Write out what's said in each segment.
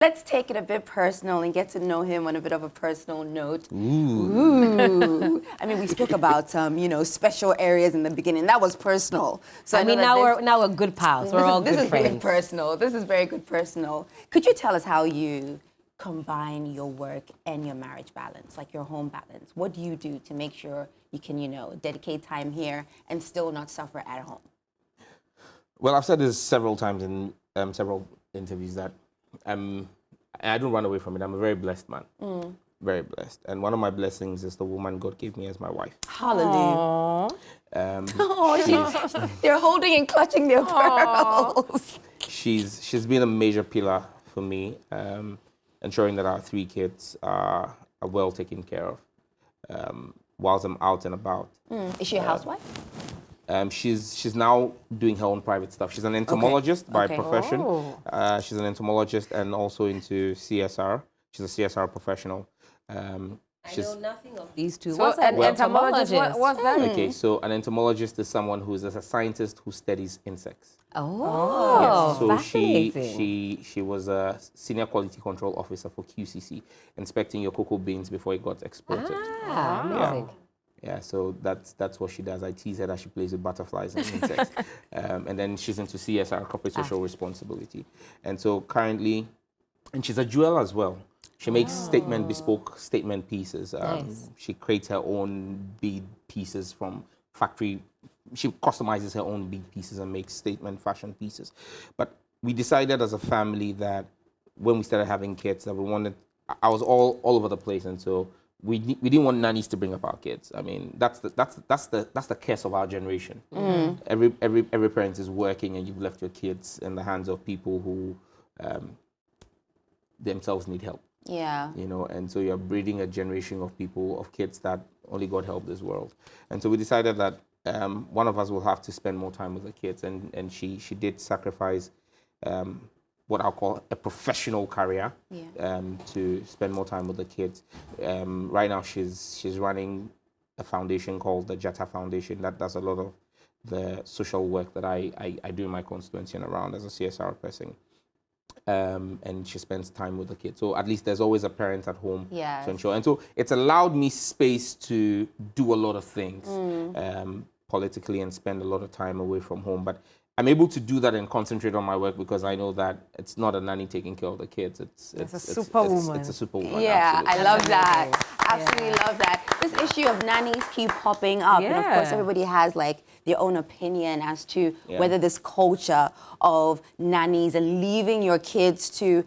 Let's take it a bit personal and get to know him on a bit of a personal note. Ooh. I mean, we spoke about some, special areas in the beginning. That was personal. So I mean, now we're good pals. We're all good friends. This is very personal. This is very good personal. Could you tell us how you combine your work and your marriage balance, like your home balance? What do you do to make sure you can, dedicate time here and still not suffer at home? Well, I've said this several times in several interviews that I don't run away from it. I'm a very blessed man. Very blessed. And one of my blessings is the woman God gave me as my wife. Hallelujah. They're holding and clutching their pearls. She's been a major pillar for me, ensuring that our 3 kids are well taken care of whilst I'm out and about. Is she a housewife? She's now doing her own private stuff. She's an entomologist by profession. She's an entomologist and also into CSR. She's a CSR professional. I know nothing of these two. So an entomologist, what's that? Okay, so an entomologist is someone who is a scientist who studies insects. Oh, so fascinating. she was a senior quality control officer for QCC, inspecting your cocoa beans before it got exported. Amazing. Yeah, so that's what she does. I tease her that she plays with butterflies and insects. And then she's into CSR, corporate social responsibility. And so currently, and she's a jeweler as well. She makes bespoke statement pieces. Nice. She creates her own bead pieces from factory. She customizes her own bead pieces and makes statement fashion pieces. But we decided as a family that when we started having kids, that we wanted, I was all over the place. And so we didn't want nannies to bring up our kids. I mean, that's the curse of our generation. Every parent is working, and you've left your kids in the hands of people who themselves need help. Yeah. And so you're breeding a generation of people, of kids that only God help this world. And so we decided that one of us will have to spend more time with the kids, and she did sacrifice what I'll call a professional career to spend more time with the kids. Right now, she's running a foundation called the Dzata Foundation that does a lot of the social work that I do in my constituency and around as a CSR person. And she spends time with the kids. So at least there's always a parent at home to ensure. And so it's allowed me space to do a lot of things politically and spend a lot of time away from home. But I'm able to do that and concentrate on my work because I know that it's not a nanny taking care of the kids. It's a superwoman. It's a superwoman. Yeah, absolutely. I love that. Absolutely love that. This issue of nannies keep popping up. And of course, everybody has like their own opinion as to whether this culture of nannies and leaving your kids to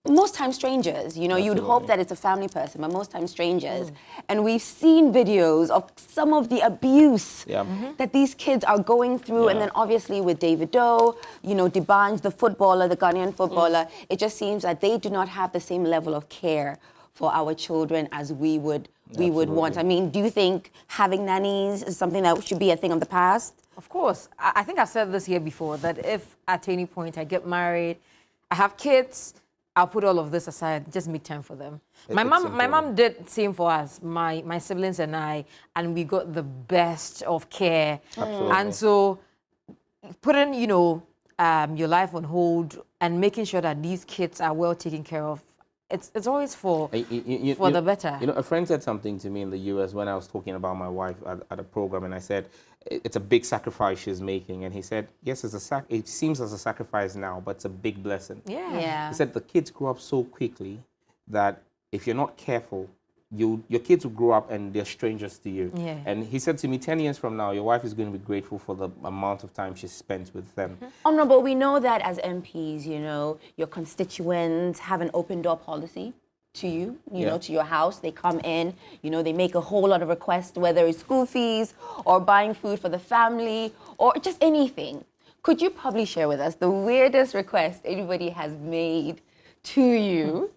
most times strangers, you'd hope that it's a family person, but most times strangers. And we've seen videos of some of the abuse that these kids are going through. And then obviously with David Doe, D'banj, the footballer, the Ghanaian footballer, it just seems that they do not have the same level of care for our children as we would want. I mean, do you think having nannies is something that should be a thing of the past? Of course. I think I've said this here before, that if at any point I get married, I have kids, I'll put all of this aside, just make time for them. My mom did same for us, my siblings and I, and we got the best of care. Absolutely. And so putting, your life on hold and making sure that these kids are well taken care of, it's always for the better. A friend said something to me in the US when I was talking about my wife at a program, and I said, it's a big sacrifice she's making. And he said, yes, it seems as a sacrifice now, but it's a big blessing. Yeah. He said the kids grow up so quickly that if you're not careful, your kids will grow up and they're strangers to you. Yeah. And he said to me, 10 years from now, your wife is going to be grateful for the amount of time she spent with them. Oh, no, but we know that as MPs, your constituents have an open door policy to you, to your house. They come in, they make a whole lot of requests, whether it's school fees or buying food for the family or just anything. Could you probably share with us the weirdest request anybody has made to you?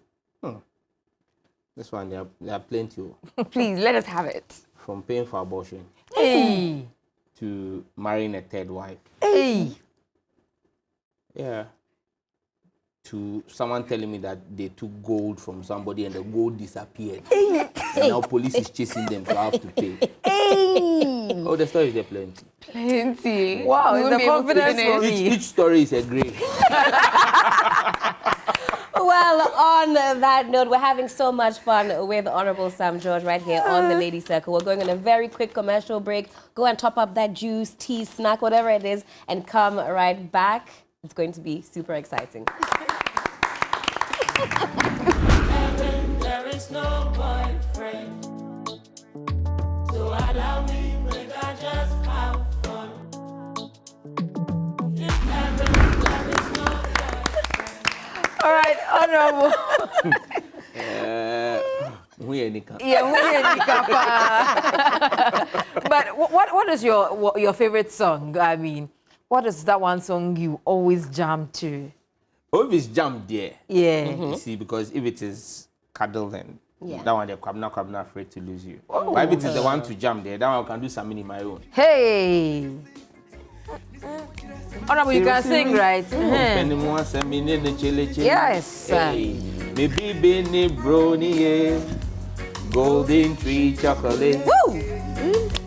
This one, there are plenty. Please, let us have it. From paying for abortion to marrying a third wife. Yeah. To someone telling me that they took gold from somebody and the gold disappeared. And now police is chasing them, so I have to pay. Oh, the story is there plenty. Plenty. Wow, it's the confidence for me. Each story is a grave. Well, on that note, we're having so much fun with Honorable Sam George right here on the Lady Circle. We're going on a very quick commercial break. Go and top up that juice, tea, snack, whatever it is, and come right back. It's going to be super exciting. There is no boyfriend, so allow me, make I just have fun. In heaven, there is no boyfriend. All right, Honorable. But what is your favorite song? I mean, what is that one song you always jam to? Oh, if it's jam there. Yeah. You see, because if it is cuddle, then Yeah. that one, I'm not afraid to lose you. But if it is the one to jam there, that one I can do something in my own. Hey. Honorable, you can sing, right? Yes. Hey, maybe Benny Brownie, Golden Tree Chocolate. Woo!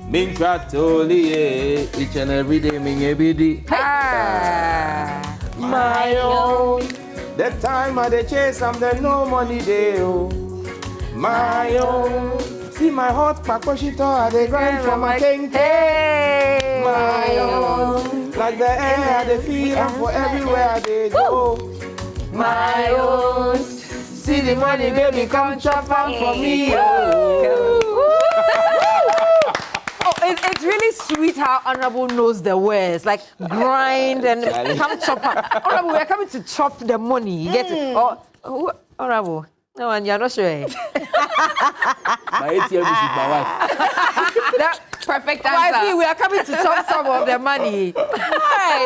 Mintratoli, each and every day, Ah. my own. The time I the chase, I'm the no money day. Oh. My own. See my hot pakoshito, I the grind for my king. Hey. My own. Like the air, the feel, and for everywhere they go. My own. See the money, baby, come chop up for me. Oh, it's really sweet how Honorable knows the words, like grind and come chop up. Honorable, we're coming to chop the money. You get it? Oh, Honorable. No, and you're not sure. My ATM is with my wife. That, Perfect wifey, answer. we are coming to chop some of the money. Right.